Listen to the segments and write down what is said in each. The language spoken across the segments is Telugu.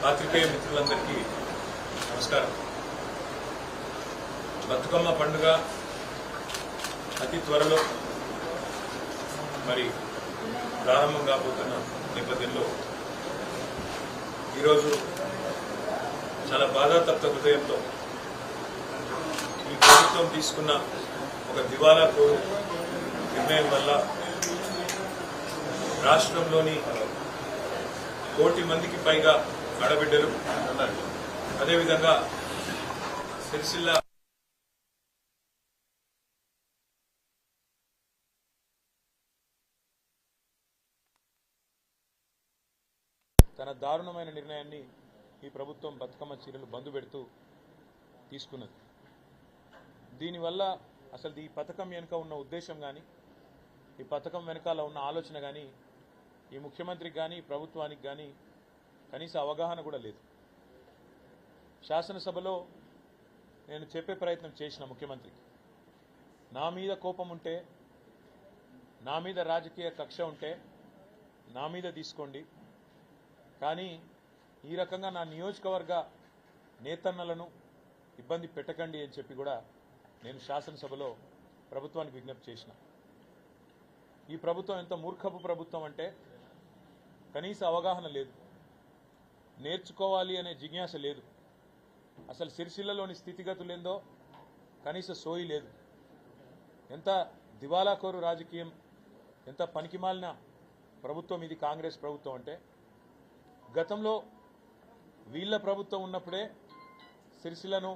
పాత్రికేయ మిత్రులందరికీ నమస్కారం. బతుకమ్మ పండుగ అతి త్వరలో మరి ప్రారంభం కాబోతున్న నేపథ్యంలో ఈరోజు చాలా బాధాతప్త హృదయంతో ఈ ప్రభుత్వం తీసుకున్న ఒక దివాలా కోరు నిర్ణయం వల్ల రాష్ట్రంలోని 1 కోటి మందికి పైగా ఆడబిడ్డలు, అదేవిధంగా సిరిసిల్ల తన దారుణమైన నిర్ణయాన్ని ఈ ప్రభుత్వం బతుకమ్మ చీరలు బంద్ పెడుతూ తీసుకున్నది. దీనివల్ల అసలు ఈ పథకం వెనుక ఉన్న ఉద్దేశం కానీ, ఈ పథకం వెనకాల ఉన్న ఆలోచన కానీ ఈ ముఖ్యమంత్రికి కానీ ప్రభుత్వానికి కానీ కనీస అవగాహన కూడా లేదు. శాసనసభలో నేను చెప్పే ప్రయత్నం చేసిన ముఖ్యమంత్రికి, నా మీద కోపం ఉంటే, నా మీద రాజకీయ కక్ష ఉంటే నా మీద తీసుకోండి, కానీ ఈ రకంగా నా నియోజకవర్గ నేతన్నలను ఇబ్బంది పెట్టకండి అని చెప్పి కూడా నేను శాసనసభలో ప్రభుత్వానికి విజ్ఞప్తి చేసిన. ఈ ప్రభుత్వం ఎంత మూర్ఖపు ప్రభుత్వం అంటే కనీస అవగాహన లేదు, నేర్చుకోవాలి అనే జిజ్ఞాస లేదు, అసలు సిరిసిల్లలోని స్థితిగతులేందో కనీస సోయి లేదు. ఎంత దివాలాకోరు రాజకీయం, ఎంత పనికిమాలిన ప్రభుత్వం ఇది కాంగ్రెస్ ప్రభుత్వం అంటే, గతంలో వీళ్ళ ప్రభుత్వం ఉన్నప్పుడే సిరిసిల్లను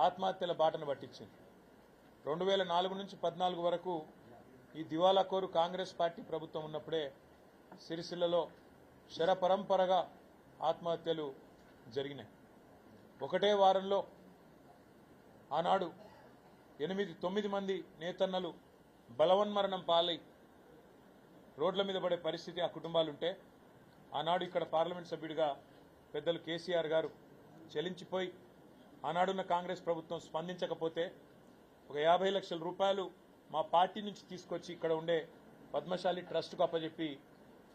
ఆత్మహత్యల బాటను పట్టించింది. 2004 నుంచి 2014 వరకు ఈ దివాలాకోరు కాంగ్రెస్ పార్టీ ప్రభుత్వం ఉన్నప్పుడే సిరిసిల్లలో శరపరంపరగా ఆత్మహత్యలు జరిగినాయి. ఒకటే వారంలో ఆనాడు 8-9 మంది నేతన్నలు బలవన్మరణం పాలై రోడ్ల మీద పడే పరిస్థితి ఆ కుటుంబాలుంటే, ఆనాడు ఇక్కడ పార్లమెంట్ సభ్యుడిగా పెద్దలు కేసీఆర్ గారు చెలించిపోయి ఆనాడున్న కాంగ్రెస్ ప్రభుత్వం స్పందించకపోతే ఒక 50 లక్షల రూపాయలు మా పార్టీ నుంచి తీసుకొచ్చి ఇక్కడ ఉండే పద్మశాలి ట్రస్ట్కు అప్పచెప్పి,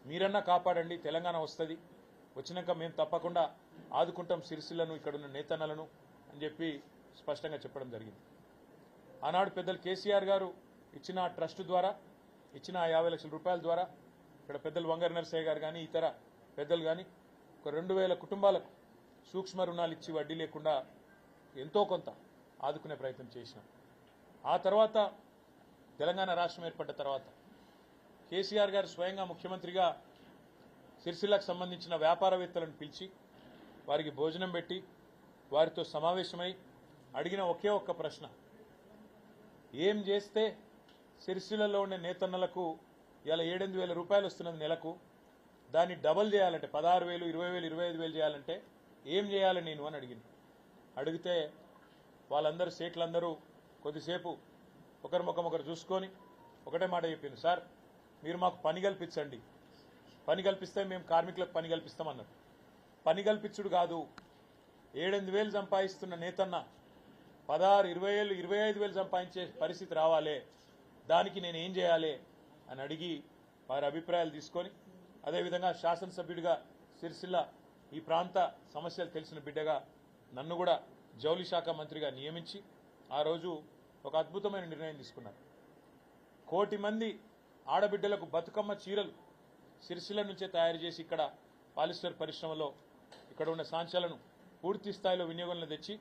మీరన్నా కాపాడండి, తెలంగాణ వస్తుంది, వచ్చినాక మేము తప్పకుండా ఆదుకుంటాం సిరిసిల్లను, ఇక్కడున్న నేతన్నలను అని చెప్పి స్పష్టంగా చెప్పడం జరిగింది. ఆనాడు పెద్దలు కేసీఆర్ గారు ఇచ్చిన ట్రస్ట్ ద్వారా ఇచ్చిన 50 లక్షల రూపాయల ద్వారా ఇక్కడ పెద్దలు వంగర నరసయ్య గారు కానీ ఇతర పెద్దలు కానీ ఒక 2000 కుటుంబాలకు సూక్ష్మ రుణాలు ఇచ్చి వడ్డీ లేకుండా ఎంతో కొంత ఆదుకునే ప్రయత్నం చేసినాం. ఆ తర్వాత తెలంగాణ రాష్ట్రం ఏర్పడ్డ తర్వాత కేసీఆర్ గారు స్వయంగా ముఖ్యమంత్రిగా సిరిసిల్లకు సంబంధించిన వ్యాపారవేత్తలను పిలిచి వారికి భోజనం పెట్టి వారితో సమావేశమై అడిగిన ఒకే ఒక్క ప్రశ్న, ఏం చేస్తే సిరిసిల్లలో ఉండే నేతన్నలకు ఇలా 7-8 రూపాయలు వస్తున్నది నెలకు, దాన్ని డబల్ చేయాలంటే 16,000, 20,000, 25,000 చేయాలంటే ఏం చేయాలి నేను అని అడిగితే వాళ్ళందరూ సేట్లందరూ కొద్దిసేపు ఒకరి ముఖం ఒకరు చూసుకొని ఒకటే మాట చెప్పింది, సార్ మీరు మాకు పని కల్పించండి, పని కల్పిస్తే మేము కార్మికులకు పని కల్పిస్తామన్నారు. పని కల్పించుడు కాదు, 7-8 సంపాదిస్తున్న నేతన్న 16, 20,000, 25,000 సంపాదించే పరిస్థితి రావాలి, దానికి నేను ఏం చేయాలి అని అడిగి వారి అభిప్రాయాలు తీసుకొని, అదేవిధంగా శాసనసభ్యుడిగా సిరిసిల్ల ఈ ప్రాంత సమస్యలు తెలిసిన బిడ్డగా నన్ను కూడా జౌళి శాఖ మంత్రిగా నియమించి ఆ రోజు ఒక అద్భుతమైన నిర్ణయం తీసుకున్నారు. 1 కోటి మంది ఆడబిడ్డలకు బతుకమ్మ చీరలు సిరిసిల్ల నుంచే తయారు చేసి ఇక్కడ పాలిస్టర్ పరిశ్రమలో ఇక్కడ ఉన్న సాంచాలను పూర్తి స్థాయిలో వినియోగంలో తెచ్చి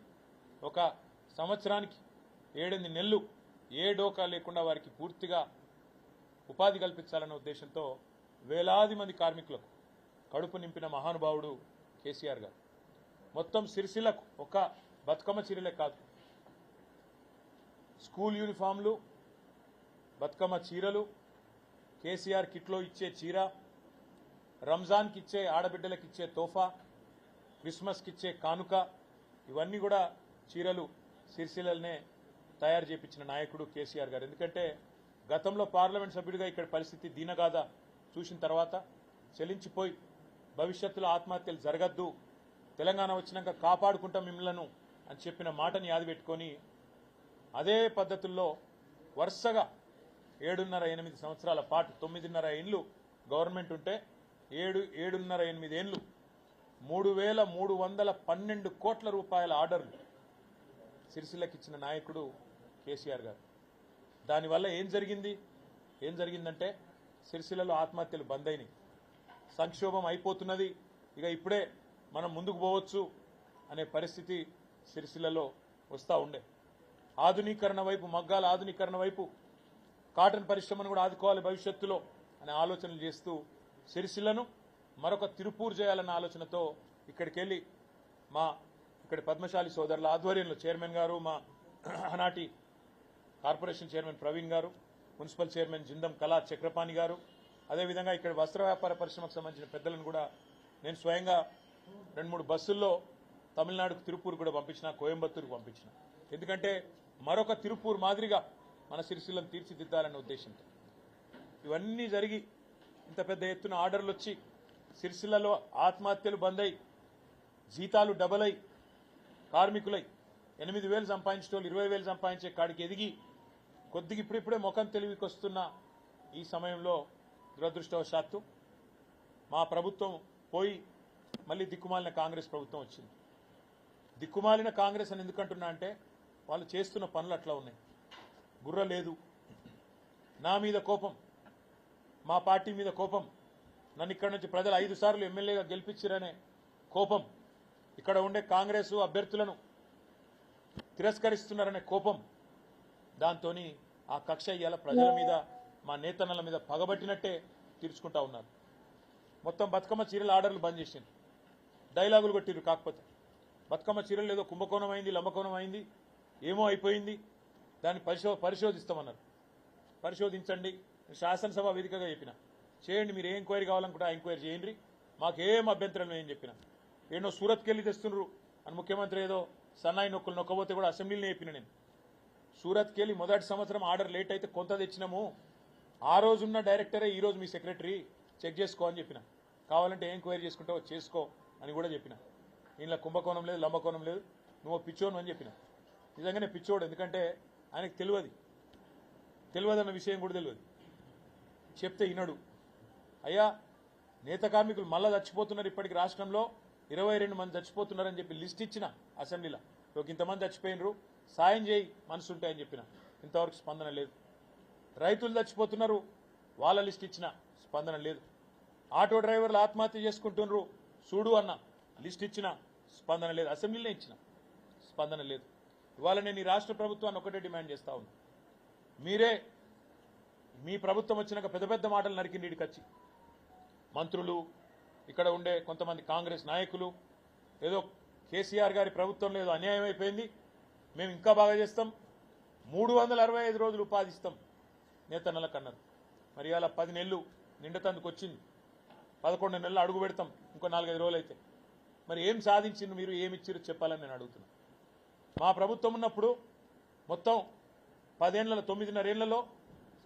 ఒక సంవత్సరానికి 7-8 నెలలు ఏ డోకా లేకుండా వారికి పూర్తిగా ఉపాధి కల్పించాలన్న ఉద్దేశంతో వేలాది మంది కార్మికులకు కడుపు నింపిన మహానుభావుడు కేసీఆర్ గారు. మొత్తం సిరిసిల్లకు ఒక బతుకమ్మ చీరలే కాదు, స్కూల్ యూనిఫామ్లు, బతుకమ్మ చీరలు, కేసీఆర్ కిట్లో ఇచ్చే చీర, రంజాన్కి ఇచ్చే ఆడబిడ్డలకు ఇచ్చే తోఫా, క్రిస్మస్కి ఇచ్చే కానుక, ఇవన్నీ కూడా చీరలు సిరిసిల్లనే తయారు చేయించిన నాయకుడు కేసీఆర్ గారు. ఎందుకంటే గతంలో పార్లమెంట్ సభ్యుడిగా ఇక్కడ పరిస్థితి దీనగాథ చూసిన తర్వాత చెలించిపోయి భవిష్యత్తులో ఆత్మహత్యలు జరగద్దు, తెలంగాణ వచ్చినాక కాపాడుకుంటాం మిమ్మలను అని చెప్పిన మాటని యాదిపెట్టుకొని అదే పద్ధతుల్లో వరుసగా 7.5-8 సంవత్సరాల పాటు 9.5 ఏళ్లు గవర్నమెంట్ ఉంటే 7.5-8 ఏళ్లు 3,312 కోట్ల రూపాయల ఆర్డర్లు సిరిసిల్లకి ఇచ్చిన నాయకుడు కేసీఆర్ గారు. దానివల్ల ఏం జరిగిందంటే సిరిసిల్లలో ఆత్మహత్యలు బంద్ అయినాయి, సంక్షోభం అయిపోతున్నది, ఇక ఇప్పుడే మనం ముందుకు పోవచ్చు అనే పరిస్థితి సిరిసిల్లలో వస్తూ ఉండే. ఆధునీకరణ వైపు, మగ్గాల ఆధునీకరణ వైపు, కాటన్ పరిశ్రమను కూడా ఆదుకోవాలి భవిష్యత్తులో అనే ఆలోచనలు చేస్తూ సిరిసిల్లను మరొక తిరుపూర్ చేయాలన్న ఆలోచనతో ఇక్కడికి వెళ్ళి ఇక్కడి పద్మశాలి సోదరుల ఆధ్వర్యంలో చైర్మన్ గారు, మా ఆనాటి కార్పొరేషన్ చైర్మన్ ప్రవీణ్ గారు, మున్సిపల్ చైర్మన్ జిందం కళా చక్రపాణి గారు, అదేవిధంగా ఇక్కడ వస్త్ర వ్యాపార పరిశ్రమకు సంబంధించిన పెద్దలను కూడా నేను స్వయంగా 2-3 బస్సుల్లో తమిళనాడుకు తిరుపూర్ కూడా పంపించిన, కోయంబత్తూరుకు పంపించిన. ఎందుకంటే మరొక తిరుపూర్ మాదిరిగా మన సిరిసిల్లను తీర్చిదిద్దాలనే ఉద్దేశంతో ఇవన్నీ జరిగి ఇంత పెద్ద ఎత్తున ఆర్డర్లు వచ్చి సిరిసిల్లలో ఆత్మహత్యలు బంద్ అయి, జీతాలు డబల్ అయి, కార్మికులై 8,000 సంపాదించేటోళ్ళు 20,000 సంపాదించే కాడికి ఎదిగి కొద్దిగా ఇప్పుడిప్పుడే ముఖం తెలివికి వస్తున్న ఈ సమయంలో దురదృష్టవశాత్తు మా ప్రభుత్వం పోయి మళ్ళీ దిక్కుమాలిన కాంగ్రెస్ ప్రభుత్వం వచ్చింది. దిక్కుమాలిన కాంగ్రెస్ అని ఎందుకంటున్నా అంటే వాళ్ళు చేస్తున్న పనులు అట్లా ఉన్నాయి. బుర్ర లేదు, నా మీద కోపం, మా పార్టీ మీద కోపం, నన్ను ఇక్కడ నుంచి ప్రజలు 5 సార్లు ఎమ్మెల్యేగా గెలిపించారనే కోపం, ఇక్కడ ఉండే కాంగ్రెస్ అభ్యర్థులను తిరస్కరిస్తున్నారనే కోపం, దాంతో ఆ కక్ష ఇయ్యాల ప్రజల మీద, మా నేతన్నల మీద పగబట్టినట్టే తీర్చుకుంటా ఉన్నారు. మొత్తం బతుకమ్మ చీరల ఆర్డర్లు బంద్ చేసింది, డైలాగులు కొట్టిరు. కాకపోతే బతుకమ్మ చీరలు ఏదో కుంభకోణం అయింది, లంబకోణం అయింది, ఏమో అయిపోయింది, దాన్ని పరిశోధిస్తామన్నారు. పరిశోధించండి, శాసనసభ వేదికగా చెప్పిన, చేయండి, మీరు ఏ ఎంక్వైరీ కావాలనుకుంటే ఆ ఎంక్వైరీ చేయండి, మాకేం అభ్యంతరం లేదని చెప్పిన. ఏదో సూరత్కి వెళ్ళి తెస్తున్నారు అని ముఖ్యమంత్రి ఏదో సన్నాయి నొక్కులు నొక్కబోతే కూడా అసెంబ్లీలో చెప్పిన. నేను సూరత్కి వెళ్ళి మొదటి సంవత్సరం ఆర్డర్ లేట్ అయితే కొంత తెచ్చినాము, ఆ రోజున్న డైరెక్టరే ఈ రోజు మీ సెక్రటరీ, చెక్ చేసుకో అని చెప్పిన. కావాలంటే ఎంక్వైరీ చేసుకుంటావో చేసుకో అని కూడా చెప్పిన. దీనిలో కుంభకోణం లేదు, లంబకోణం లేదు, నువ్వు పిచ్చోను అని చెప్పిన. నిజంగానే పిచ్చోడు, ఎందుకంటే ఆయనకు తెలియదన్న విషయం కూడా తెలియదు. చెప్తే వినడు. అయ్యా, నేత కార్మికులు మళ్ళా చచ్చిపోతున్నారు, ఇప్పటికి రాష్ట్రంలో 22 మంది చచ్చిపోతున్నారని చెప్పి లిస్ట్ ఇచ్చిన అసెంబ్లీలో. ఇంతమంది చచ్చిపోయినరు, సాయం చేయి మనసు ఉంటాయని చెప్పిన. ఇంతవరకు స్పందన లేదు. రైతులు చచ్చిపోతున్నారు, వాళ్ళ లిస్ట్ ఇచ్చిన, స్పందన లేదు. ఆటో డ్రైవర్లు ఆత్మహత్య చేసుకుంటున్నారు, చూడు అన్న, లిస్ట్ ఇచ్చిన, స్పందన లేదు. అసెంబ్లీలో ఇచ్చిన, స్పందన లేదు. ఇవాళ నేను ఈ రాష్ట్ర ప్రభుత్వాన్ని ఒకటే డిమాండ్ చేస్తా ఉన్నా, మీరే మీ ప్రభుత్వం వచ్చినాక పెద్ద పెద్ద మాటలు నరికిండి ఇడికొచ్చి. మంత్రులు, ఇక్కడ ఉండే కొంతమంది కాంగ్రెస్ నాయకులు ఏదో కేసీఆర్ గారి ప్రభుత్వంలో ఏదో అన్యాయం అయిపోయింది, మేము ఇంకా బాగా చేస్తాం, 365 రోజులు ఉపాధి ఇస్తాం నేతన్నలకు అన్నారు. మరి అలా 10 నెలలు నిండతందుకు వచ్చింది, 11 నెలలు అడుగు పెడతాం ఇంకో 4-5 రోజులు అయితే. మరి ఏం సాధించింది మీరు, ఏమి ఇచ్చారు చెప్పాలని నేను అడుగుతున్నా. మా ప్రభుత్వం ఉన్నప్పుడు మొత్తం 9.5 ఏళ్లలో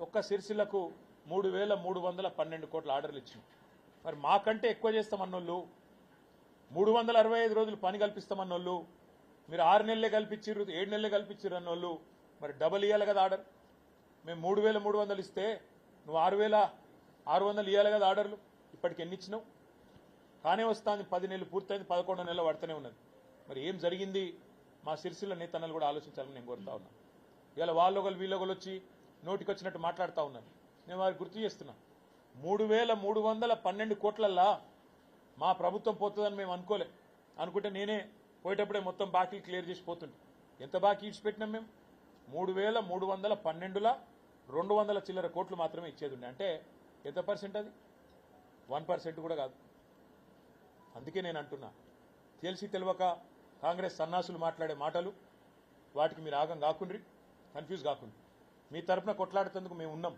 ఒక్క సిరిసిల్లకు 3,312 కోట్ల ఆర్డర్లు ఇచ్చింది. మరి మాకంటే ఎక్కువ చేస్తామన్నోళ్ళు, 365 రోజులు పని కల్పిస్తామన్నోళ్ళు, మీరు 6 నెలలే కల్పించారు, 7 నెలలే కల్పించారు అన్నోళ్ళు మరి డబల్ ఇవ్వాలి కదా ఆర్డర్. మేము 3,300 ఇస్తే నువ్వు 6,600 ఇవ్వాలి కదా ఆర్డర్లు. ఇప్పటికి ఎన్ని ఇచ్చినావు? కానే వస్తుంది, 10 నెలలు పూర్తయింది, 11 నెలలు పడుతూనే ఉన్నది. మరి ఏం జరిగింది? మా సిరిసిల్ల నేతన్నలు కూడా ఆలోచించాలని నేను కోరుతా ఉన్నా. ఇవాళ వాళ్ళొకరు వీళ్ళొకరు వచ్చి నోటికి వచ్చినట్టు మాట్లాడుతూ ఉన్నారు. నేను వారికి గుర్తు చేస్తున్నా, 3,312 కోట్లల్లా మా ప్రభుత్వం పోతుందని మేము అనుకోలే. అనుకుంటే నేనే పోయేటప్పుడే మొత్తం బాకీలు క్లియర్ చేసి పోతుండే. ఎంత బాకీ ఇచ్చిపెట్టినాం మేము? 3,312లా 200 చిల్లర కోట్లు మాత్రమే ఇచ్చేది ఉండే. అంటే ఎంత పర్సెంట్ అది? 1% కూడా కాదు. అందుకే నేను అంటున్నా, తెలిసి తెలియక కాంగ్రెస్ సన్నాసులు మాట్లాడే మాటలు, వాటికి మీరు ఆగం కాకుండ్రి, కన్ఫ్యూజ్ కాకుండ్రి. మీ తరఫున కొట్లాడేందుకు మేము ఉన్నాం,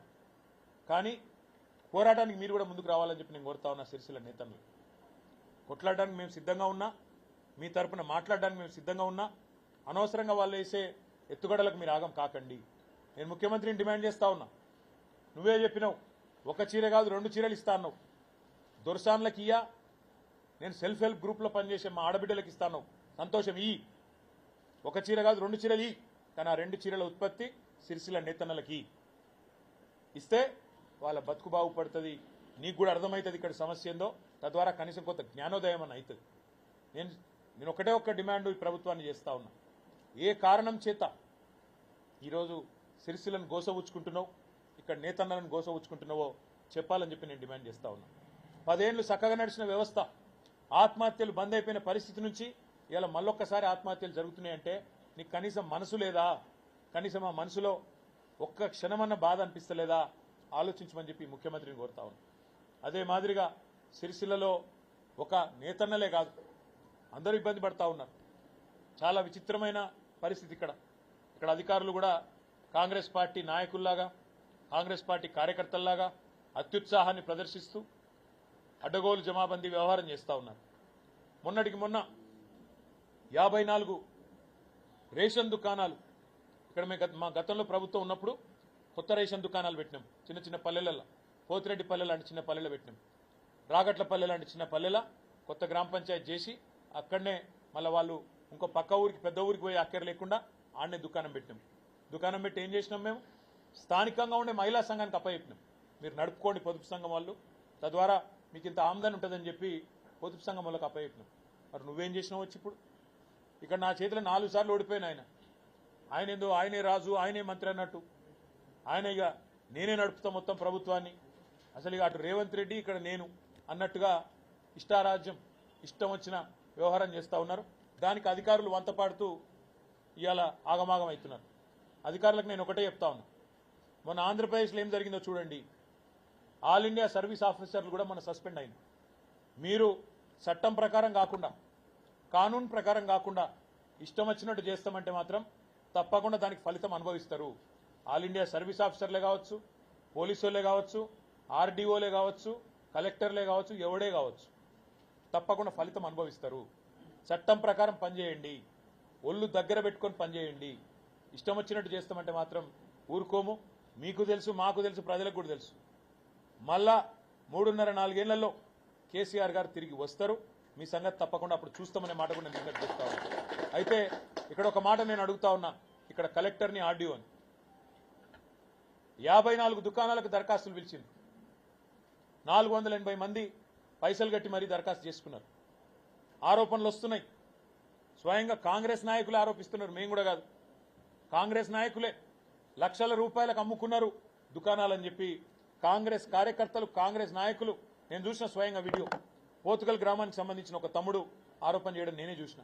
కానీ పోరాటానికి మీరు కూడా ముందుకు రావాలని చెప్పి నేను కోరుతా ఉన్నా. సిరిసిల్ల నేతలు కొట్లాడడానికి మేము సిద్ధంగా ఉన్నా, మీ తరఫున మాట్లాడడానికి మేము సిద్ధంగా ఉన్నా. అనవసరంగా వాళ్ళు వేసే ఎత్తుగడలకు మీరు ఆగం కాకండి. నేను ముఖ్యమంత్రిని డిమాండ్ చేస్తా ఉన్నా. నువ్వే చెప్పినావు, 1 చీర కాదు 2 చీరలు ఇస్తా అన్నావు. దొరసాన్లకి ఇయ్యా, నేను సెల్ఫ్ హెల్ప్ గ్రూప్లో పనిచేసే మా ఆడబిడ్డలకు ఇస్తాను, సంతోషం. 1 చీర కాదు 2 చీరలు కానీ ఆ 2 చీరల ఉత్పత్తి సిరిసిల్ల నేతన్నలకి ఇస్తే వాళ్ళ బతుకు బాగుపడుతుంది. నీకు కూడా అర్థమవుతుంది ఇక్కడ సమస్య ఏందో, తద్వారా కనీసం కొంత జ్ఞానోదయం అని అవుతుంది. నేను ఒకటే ఒక్క డిమాండ్ ఈ ప్రభుత్వాన్ని చేస్తా ఉన్నా. ఏ కారణం చేత ఈరోజు సిరిసిల్లను గోసవుచ్చుకుంటున్నావు, ఇక్కడ నేతన్నలను గోసవుచ్చుకుంటున్నావో చెప్పాలని చెప్పి నేను డిమాండ్ చేస్తా ఉన్నా. 10 ఏళ్లు చక్కగా నడిచిన వ్యవస్థ ఆత్మహత్యలు బంద్ అయిపోయిన పరిస్థితి నుంచి ఇలా మళ్ళొక్కసారి ఆత్మహత్యలు జరుగుతున్నాయంటే నీకు కనీసం మనసు లేదా? కనీసం ఆ మనసులో ఒక్క క్షణమన్న బాధ అనిపిస్తలేదా? ఆలోచించమని చెప్పి ముఖ్యమంత్రిని కోరుతా ఉన్నా. అదే మాదిరిగా సిరిసిల్లలో ఒక నేతన్నలే కాదు, అందరూ ఇబ్బంది పడతా ఉన్నారు. చాలా విచిత్రమైన పరిస్థితి ఇక్కడ అధికారులు కూడా కాంగ్రెస్ పార్టీ నాయకుల్లాగా, కాంగ్రెస్ పార్టీ కార్యకర్తల్లాగా అత్యుత్సాహాన్ని ప్రదర్శిస్తూ అడ్డగోలు జమాబందీ వ్యవహారం చేస్తూ ఉన్నారు. మొన్నటికి మొన్న 54 రేషన్ దుకాణాలు ఇక్కడ మా గతంలో ప్రభుత్వం ఉన్నప్పుడు కొత్త రేషన్ దుకాణాలు పెట్టినాం. చిన్న చిన్న పల్లెలలో, పోతిరెడ్డి పల్లె లాంటి చిన్న పల్లెలో పెట్టినాం. రాగట్ల పల్లె లాంటి చిన్న పల్లెల కొత్త గ్రామ పంచాయతీ చేసి అక్కడనే మళ్ళీ వాళ్ళు ఇంకో పక్క ఊరికి పెద్ద ఊరికి పోయి అక్కర లేకుండా ఆడనే దుకాణం పెట్టినాం. దుకాణం పెట్టి ఏం చేసినాం? మేము స్థానికంగా ఉండే మహిళా సంఘానికి అప్పచెప్పినాం. మీరు నడుపుకోండి పొదుపు సంఘం వాళ్ళు, తద్వారా మీకు ఇంత ఆమ్దాని ఉంటుందని చెప్పి పొదుపు సంఘం వాళ్ళకి అప్పచెప్పినాం. మరి నువ్వేం చేసినావు? వచ్చి ఇప్పుడు ఇక్కడ నా చేతిలో 4 సార్లు ఓడిపోయిన ఆయన ఏందో ఆయనే రాజు, ఆయనే మంత్రి అన్నట్టు ఆయన ఇక నేనే నడుపుతా మొత్తం ప్రభుత్వాన్ని, అసలు ఇక అటు రేవంత్ రెడ్డి ఇక్కడ నేను అన్నట్టుగా ఇష్టారాజ్యం ఇష్టం వచ్చిన వ్యవహారం చేస్తూ ఉన్నారు. దానికి అధికారులు వంతపాడుతూ ఇవాళ ఆగమాగం అవుతున్నారు. అధికారులకు నేను ఒకటే చెప్తా ఉన్నా, మొన్న ఆంధ్రప్రదేశ్లో ఏం జరిగిందో చూడండి. ఆల్ ఇండియా సర్వీస్ ఆఫీసర్లు కూడా మొన్న సస్పెండ్ అయింది. మీరు చట్టం ప్రకారం కాకుండా, కానూన్ ప్రకారం కాకుండా ఇష్టం వచ్చినట్టు చేస్తామంటే మాత్రం తప్పకుండా దానికి ఫలితం అనుభవిస్తారు. ఆల్ ఇండియా సర్వీస్ ఆఫీసర్లే కావచ్చు, పోలీసులే కావచ్చు, ఆర్డీఓలే కావచ్చు, కలెక్టర్లే కావచ్చు, ఎవడే కావచ్చు, తప్పకుండా ఫలితం అనుభవిస్తారు. చట్టం ప్రకారం పనిచేయండి, ఒళ్ళు దగ్గర పెట్టుకొని పనిచేయండి. ఇష్టం వచ్చినట్టు చేస్తామంటే మాత్రం ఊరుకోము. మీకు తెలుసు, మాకు తెలుసు, ప్రజలకు కూడా తెలుసు. మళ్ళా 3.5-4 ఏళ్లలో కేసీఆర్ గారు తిరిగి వస్తారు. మీ సంగతి తప్పకుండా అప్పుడు చూస్తామనే మాట కూడా నేను చెప్తా ఉన్నా. అయితే ఇక్కడ ఒక మాట నేను అడుగుతా ఉన్నా, ఇక్కడ కలెక్టర్ని, ఆర్డీఓని 54 దుకాణాలకు దరఖాస్తులు పిలిచింది. 480 మంది పైసలు కట్టి మరీ దరఖాస్తు చేసుకున్నారు. ఆరోపణలు వస్తున్నాయి. స్వయంగా కాంగ్రెస్ నాయకులు ఆరోపిస్తున్నారు, మేము కూడా కాదు. కాంగ్రెస్ నాయకులే లక్షల రూపాయలకు అమ్ముకున్నారు దుకాణాలని చెప్పి కాంగ్రెస్ కార్యకర్తలు, కాంగ్రెస్ నాయకులు, నేను చూసిన స్వయంగా వీడియో. పోతుగల్ గ్రామానికి సంబంధించిన ఒక తమ్ముడు ఆరోపణ చేయడం నేనే చూసిన.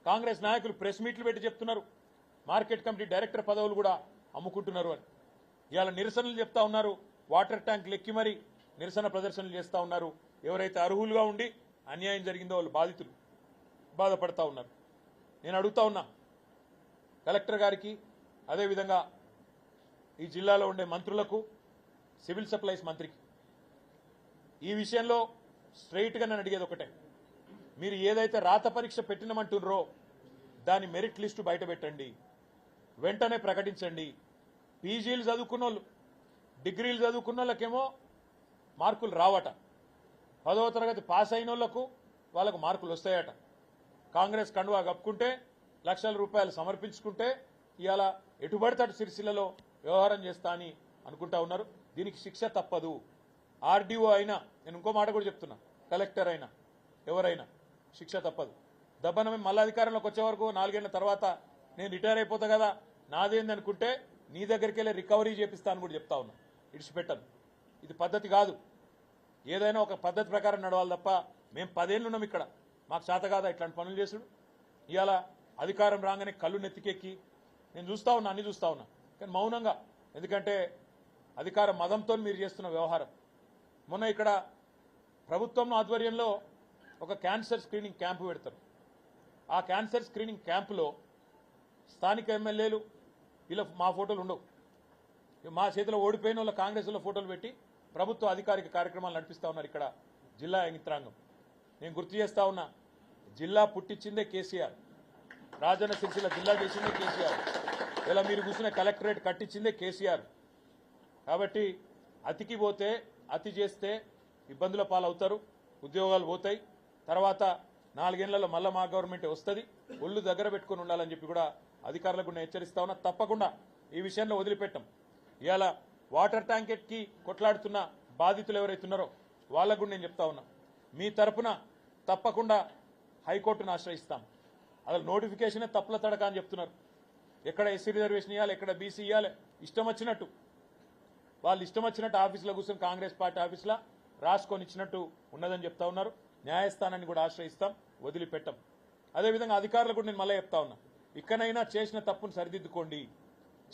కాంగ్రెస్ నాయకులు ప్రెస్ మీట్లు పెట్టి చెప్తున్నారు మార్కెట్ కమిటీ డైరెక్టర్ పదవులు కూడా అమ్ముకుంటున్నారు అని. ఇవాళ నిరసనలు చెప్తా ఉన్నారు, వాటర్ ట్యాంక్ లెక్కి మరీ నిరసన ప్రదర్శనలు చేస్తూ ఉన్నారు. ఎవరైతే అర్హులుగా ఉండి అన్యాయం జరిగిందో వాళ్ళు బాధితులు బాధపడతా ఉన్నారు. నేను అడుగుతా ఉన్నా కలెక్టర్ గారికి, అదేవిధంగా ఈ జిల్లాలో ఉండే మంత్రులకు, సివిల్ సప్లైస్ మంత్రికి ఈ విషయంలో స్ట్రైట్గా నేను అడిగేది ఒకటే, మీరు ఏదైతే రాత పరీక్ష పెట్టినమంటున్నారో దాని మెరిట్ లిస్టు బయట పెట్టండి, వెంటనే ప్రకటించండి. పీజీలు చదువుకున్న వాళ్ళు, డిగ్రీలు చదువుకున్న వాళ్ళకేమో మార్కులు రావట, 10వ తరగతి పాస్ అయిన వాళ్ళకు మార్కులు వస్తాయట. కాంగ్రెస్ కండువా కప్పుకుంటే, లక్షల రూపాయలు సమర్పించుకుంటే ఇవాళ ఎటుబడితేటు సిరిసిల్లలో వ్యవహారం చేస్తా అని అనుకుంటా ఉన్నారు. దీనికి శిక్ష తప్పదు. ఆర్డీఓ అయినా, నేను ఇంకో మాట కూడా చెప్తున్నా, కలెక్టర్ అయినా ఎవరైనా శిక్ష తప్పదు. దబ్బన మేము మళ్ళీ అధికారంలోకి వచ్చే వరకు 4 ఏళ్ల తర్వాత నేను రిటైర్ అయిపోతా కదా, నాదేంది అనుకుంటే నీ దగ్గరికి వెళ్ళి రికవరీ చేపిస్తాను కూడా చెప్తా ఉన్నా. ఇడిచిపెట్టను. ఇది పద్ధతి కాదు. ఏదైనా ఒక పద్ధతి ప్రకారం నడవాలి తప్ప మేము 10 ఏళ్ళు ఉన్నాం ఇక్కడ, మాకు చేత కాదా ఇట్లాంటి పనులు చేసుడు? ఇవాళ అధికారం రాగానే కళ్ళు నెత్తికెక్కి నేను చూస్తా ఉన్నా, అన్ని చూస్తా ఉన్నా, కానీ మౌనంగా. ఎందుకంటే అధికార మదంతో మీరు చేస్తున్న వ్యవహారం. మొన్న ఇక్కడ ప్రభుత్వం ఆధ్వర్యంలో ఒక క్యాన్సర్ స్క్రీనింగ్ క్యాంపు పెడతారు. ఆ క్యాన్సర్ స్క్రీనింగ్ క్యాంపులో స్థానిక ఎమ్మెల్యేలు వీళ్ళ మా ఫోటోలు ఉండవు. మా చేతిలో ఓడిపోయిన వాళ్ళ కాంగ్రెస్లో ఫోటోలు పెట్టి ప్రభుత్వ అధికారిక కార్యక్రమాలు నడిపిస్తూ ఉన్నారు ఇక్కడ జిల్లా యంత్రాంగం. నేను గుర్తు చేస్తా ఉన్నా, జిల్లా పుట్టించిందే కేసీఆర్, రాజన్న సిరిసిల్ల జిల్లా చేసిందే కేసీఆర్, ఇలా మీరు కూర్చున్న కలెక్టరేట్ కట్టించిందే కేసీఆర్. కాబట్టి అతికి పోతే, అతి చేస్తే ఇబ్బందుల పాలవుతారు, ఉద్యోగాలు పోతాయి. తర్వాత 4 ఏళ్లలో మళ్ళా మా గవర్నమెంట్ వస్తుంది. ఒళ్ళు దగ్గర పెట్టుకుని ఉండాలని చెప్పి కూడా అధికారులకు నేను హెచ్చరిస్తా ఉన్నా. తప్పకుండా ఈ విషయంలో వదిలిపెట్టాం. ఇవాళ వాటర్ ట్యాంకెట్కి కొట్లాడుతున్న బాధితులు ఎవరైతే ఉన్నారో వాళ్ళకు కూడా నేను చెప్తా ఉన్నా, మీ తరపున తప్పకుండా హైకోర్టును ఆశ్రయిస్తాం. అసలు నోటిఫికేషనే తప్పుల తడక అని చెప్తున్నారు. ఎక్కడ ఎస్సీ రిజర్వేషన్ ఇవ్వాలి, ఎక్కడ బీసీ ఇవ్వాలి, ఇష్టం వచ్చినట్టు వాళ్ళు ఇష్టం వచ్చినట్టు ఆఫీసులో కూర్చొని కాంగ్రెస్ పార్టీ ఆఫీసులో రాసుకొని ఇచ్చినట్టు ఉన్నదని చెప్తా ఉన్నారు. న్యాయస్థానాన్ని కూడా ఆశ్రయిస్తాం, వదిలిపెట్టం. అదేవిధంగా అధికారులు కూడా నేను మళ్ళీ చెప్తా ఉన్నా, ఇక్కడైనా చేసిన తప్పును సరిదిద్దుకోండి,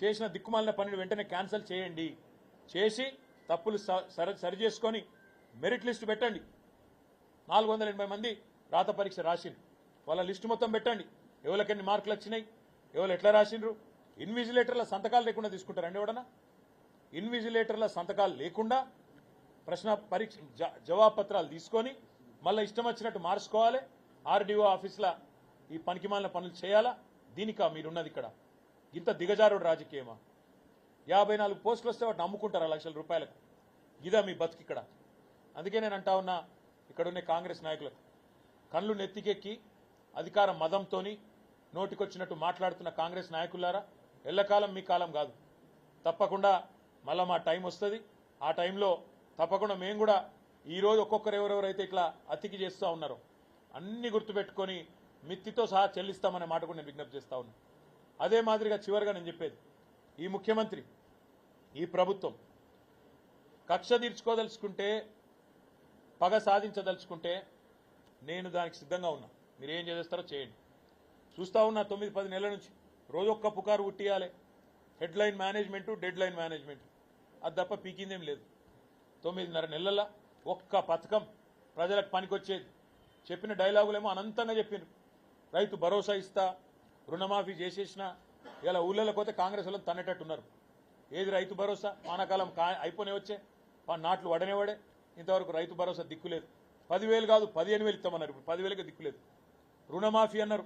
చేసిన దిక్కుమాలిన పనిని వెంటనే క్యాన్సిల్ చేయండి, చేసి తప్పులు సరి చేసుకొని మెరిట్ లిస్టు పెట్టండి. 480 మంది రాత పరీక్ష రాసిండ్రు, వాళ్ళ లిస్టు మొత్తం పెట్టండి. ఎవరికెన్ని మార్కులు వచ్చినాయి, ఎవరు ఎట్లా రాసిండ్రు. ఇన్విజిలేటర్ల సంతకాలు లేకుండా తీసుకుంటారండి ఎవడన్నా? ఇన్విజిలేటర్ల సంతకాలు లేకుండా ప్రశ్న పరీక్ష జవాబు పత్రాలు తీసుకొని మళ్ళీ ఇష్టం వచ్చినట్టు మార్చుకోవాలి. ఆర్డీఓ ఆఫీసులో ఈ పనికిమాలిన పనులు చేయాలా? దీనికా మీరున్నది ఇక్కడ? ఇంత దిగజారుడు రాజకీయమా? 54 పోస్టులు వస్తే వాటిని అమ్ముకుంటారా లక్షల రూపాయలకు? ఇదా మీ బతుకు ఇక్కడ? అందుకే నేను అంటా ఉన్నా, ఇక్కడున్న కాంగ్రెస్ నాయకులకు కళ్ళు నెత్తికెక్కి అధికార మదంతోని నోటికొచ్చినట్టు మాట్లాడుతున్న కాంగ్రెస్ నాయకులారా, ఎల్లకాలం మీ కాలం కాదు. తప్పకుండా మళ్ళా మా టైం వస్తుంది. ఆ టైంలో తప్పకుండా మేము కూడా ఈరోజు ఒక్కొక్కరు ఎవరెవరైతే ఇట్లా అతికి చేస్తూ ఉన్నారో అన్ని గుర్తుపెట్టుకొని మిత్తితో సహా చెల్లిస్తామనే మాట కూడా నేను విజ్ఞప్తి చేస్తా ఉన్నా. అదే మాదిరిగా చివరిగా నేను చెప్పేది, ఈ ముఖ్యమంత్రి, ఈ ప్రభుత్వం కక్ష తీర్చుకోదలుచుకుంటే, పగ సాధించదలుచుకుంటే నేను దానికి సిద్ధంగా ఉన్నా. మీరు ఏం చేస్తారో చేయండి. చూస్తా ఉన్నా 9-10 నెలల నుంచి రోజు ఒక్క పుకారు ఉట్టియాలి. Headline management, deadline management, అది తప్ప పీకిందేం లేదు. 9.5 నెలల ఒక్క పథకం ప్రజలకు పనికొచ్చేది. చెప్పిన డైలాగులేమో అనంతంగా చెప్పిండ్రు. రైతు భరోసా ఇస్తా, రుణమాఫీ చేసేసిన. ఇలా ఊళ్ళలోకి పోతే కాంగ్రెస్ వాళ్ళని తన్నేటట్టున్నారు. ఏది రైతు భరోసా? వానాకాలం అయిపోనే వచ్చే నాట్లు వడనేవాడే. ఇంతవరకు రైతు భరోసా దిక్కులేదు. 10,000 కాదు 15,000 ఇస్తామన్నారు. ఇప్పుడు 10,000కి దిక్కులేదు. రుణమాఫీ అన్నారు.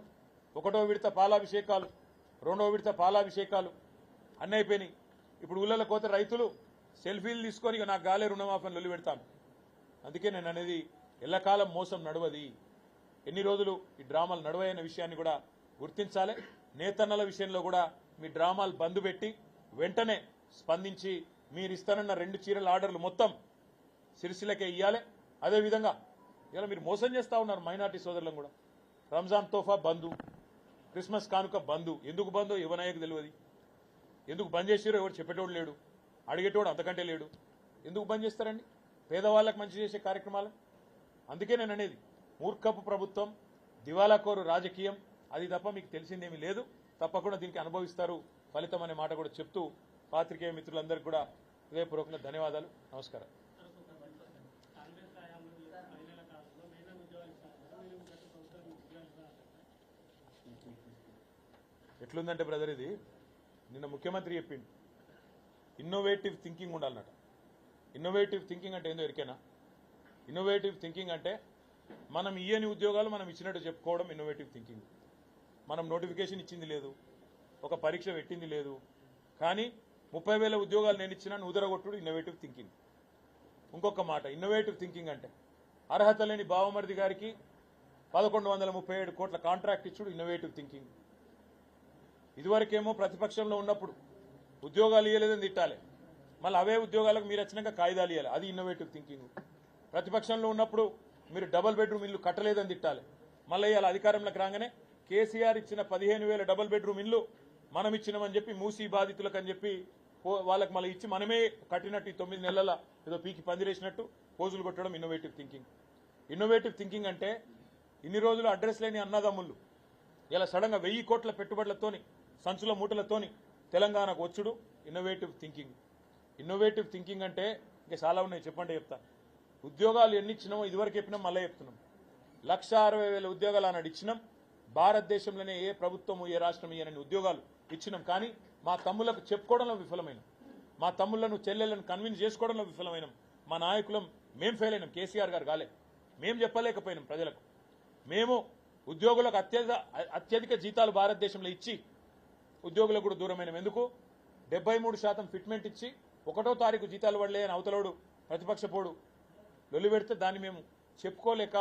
1వ విడత పాలాభిషేకాలు, 2వ విడత పాలాభిషేకాలు అన్నీ అయిపోయినాయి. ఇప్పుడు ఊళ్ళలోకి పోతే రైతులు సెల్ఫీలు తీసుకొని ఇక నాకు గాలే రుణమాఫీ అని లొల్లి పెడతాను. అందుకే నేను అనేది, ఎల్లకాలం మోసం నడవది. ఎన్ని రోజులు ఈ డ్రామాలు నడవైన విషయాన్ని కూడా గుర్తించాలి. నేతన్నల విషయంలో కూడా మీ డ్రామాలు బంద్ పెట్టి వెంటనే స్పందించి మీరు ఇస్తానన్న 2 చీరల ఆర్డర్లు మొత్తం సిరిసిల్లకే ఇవ్వాలి. అదేవిధంగా ఇలా మీరు మోసం చేస్తూ ఉన్నారు మైనార్టీ సోదరులను కూడా. రంజాన్ తోఫా బంధు, క్రిస్మస్ కానుక బంధు. ఎందుకు బంధు యువనాయకు తెలియదు. ఎందుకు బంద్ చేసారో ఎవరు చెప్పేటోడు లేడు, అడిగేటోడు అంతకంటే లేడు. ఎందుకు బంద్ చేస్తారండి పేదవాళ్ళకు మంచి చేసే కార్యక్రమాలు? అందుకే నేను అనేది, మూర్ఖపు ప్రభుత్వం, దివాలాకోరు రాజకీయం, అది తప్ప మీకు తెలిసిందేమీ లేదు. తప్పకుండా దీనికి అనుభవిస్తారు ఫలితం అనే మాట కూడా చెప్తూ పాత్రికేయ మిత్రులందరికీ కూడా హృదయపూర్వకంగా ధన్యవాదాలు. నమస్కారం. ఎట్లుందంటే బ్రదర్, ఇది నిన్న ముఖ్యమంత్రి చెప్పిండు, ఇన్నోవేటివ్ థింకింగ్ ఉండాలన్నట. ఇన్నోవేటివ్ థింకింగ్ అంటే ఏందో ఎరికేనా? ఇన్నోవేటివ్ థింకింగ్ అంటే మనం ఇయ్యని ఉద్యోగాలు మనం ఇచ్చినట్టు చెప్పుకోవడం ఇన్నోవేటివ్ థింకింగ్. మనం నోటిఫికేషన్ ఇచ్చింది లేదు, ఒక పరీక్ష పెట్టింది లేదు, కానీ 30,000 ఉద్యోగాలు నేను ఇచ్చినా ఉదరగొట్టుడు ఇన్నోవేటివ్ థింకింగ్. ఇంకొక మాట, ఇన్నోవేటివ్ థింకింగ్ అంటే అర్హత లేని బావమరిది గారికి 1137 కోట్ల కాంట్రాక్ట్ ఇచ్చుడు ఇన్నోవేటివ్ థింకింగ్. ఇదివరకేమో ప్రతిపక్షంలో ఉన్నప్పుడు ఉద్యోగాలు ఇవ్వలేదని తిట్టాలి, మళ్ళీ అవే ఉద్యోగాలకు మీరు వచ్చినాక కాయిదాలు ఇవ్వాలి, అది ఇన్నోవేటివ్ థింకింగ్. ప్రతిపక్షంలో ఉన్నప్పుడు మీరు డబుల్ బెడ్రూమ్ ఇల్లు కట్టలేదని తిట్టాలి, మళ్ళీ ఇవాళ అధికారంలోకి రాగానే కేసీఆర్ ఇచ్చిన 15,000 డబుల్ బెడ్రూమ్ ఇల్లు మనం ఇచ్చినామని చెప్పి మూసీ బాధితులకు అని చెప్పి వాళ్ళకి మళ్ళీ ఇచ్చి మనమే కట్టినట్టు 9 నెలల ఏదో పీకి పందిరేసినట్టు పోజులు కొట్టడం ఇన్నోవేటివ్ థింకింగ్. ఇన్నోవేటివ్ థింకింగ్ అంటే ఇన్ని రోజులు అడ్రస్ లేని అన్నదమ్ముళ్ళు ఇలా సడన్గా 1000 కోట్ల పెట్టుబడులతోని, సంచుల మూటలతోని తెలంగాణకు వచ్చుడు ఇన్నోవేటివ్ థింకింగ్. ఇన్నోవేటివ్ థింకింగ్ అంటే ఇంకా చాలా ఉన్నాయి, చెప్పండి చెప్తా. ఉద్యోగాలు ఎన్ని ఇచ్చినామో ఇదివరకు చెప్పినాం, మళ్ళీ చెప్తున్నాం. 1,60,000 ఉద్యోగాలు అన్నాడు ఇచ్చినాం. భారతదేశంలోనే ఏ ప్రభుత్వము ఏ రాష్ట్రం ఇయ్యనని ఉద్యోగాలు ఇచ్చినాం. కానీ మా తమ్ములకు చెప్పుకోవడంలో విఫలమైనాం, మా తమ్ముళ్లను చెల్లెలను కన్విన్స్ చేసుకోవడంలో విఫలమైనాం. మా నాయకులం మేం ఫెయిల్ అయినాం, కేసీఆర్ గారు కాలే. మేం చెప్పలేకపోయినాం ప్రజలకు. మేము ఉద్యోగులకు అత్యధిక జీతాలు భారతదేశంలో ఇచ్చి ఉద్యోగులకు కూడా దూరమైనాం. ఎందుకు? 73% ఫిట్మెంట్ ఇచ్చి 1వ తారీఖు జీతాలు పడలే అని అవతలోడు ప్రతిపక్షపోడు లొల్లి పెడితే దాన్ని మేము చెప్పుకోలేక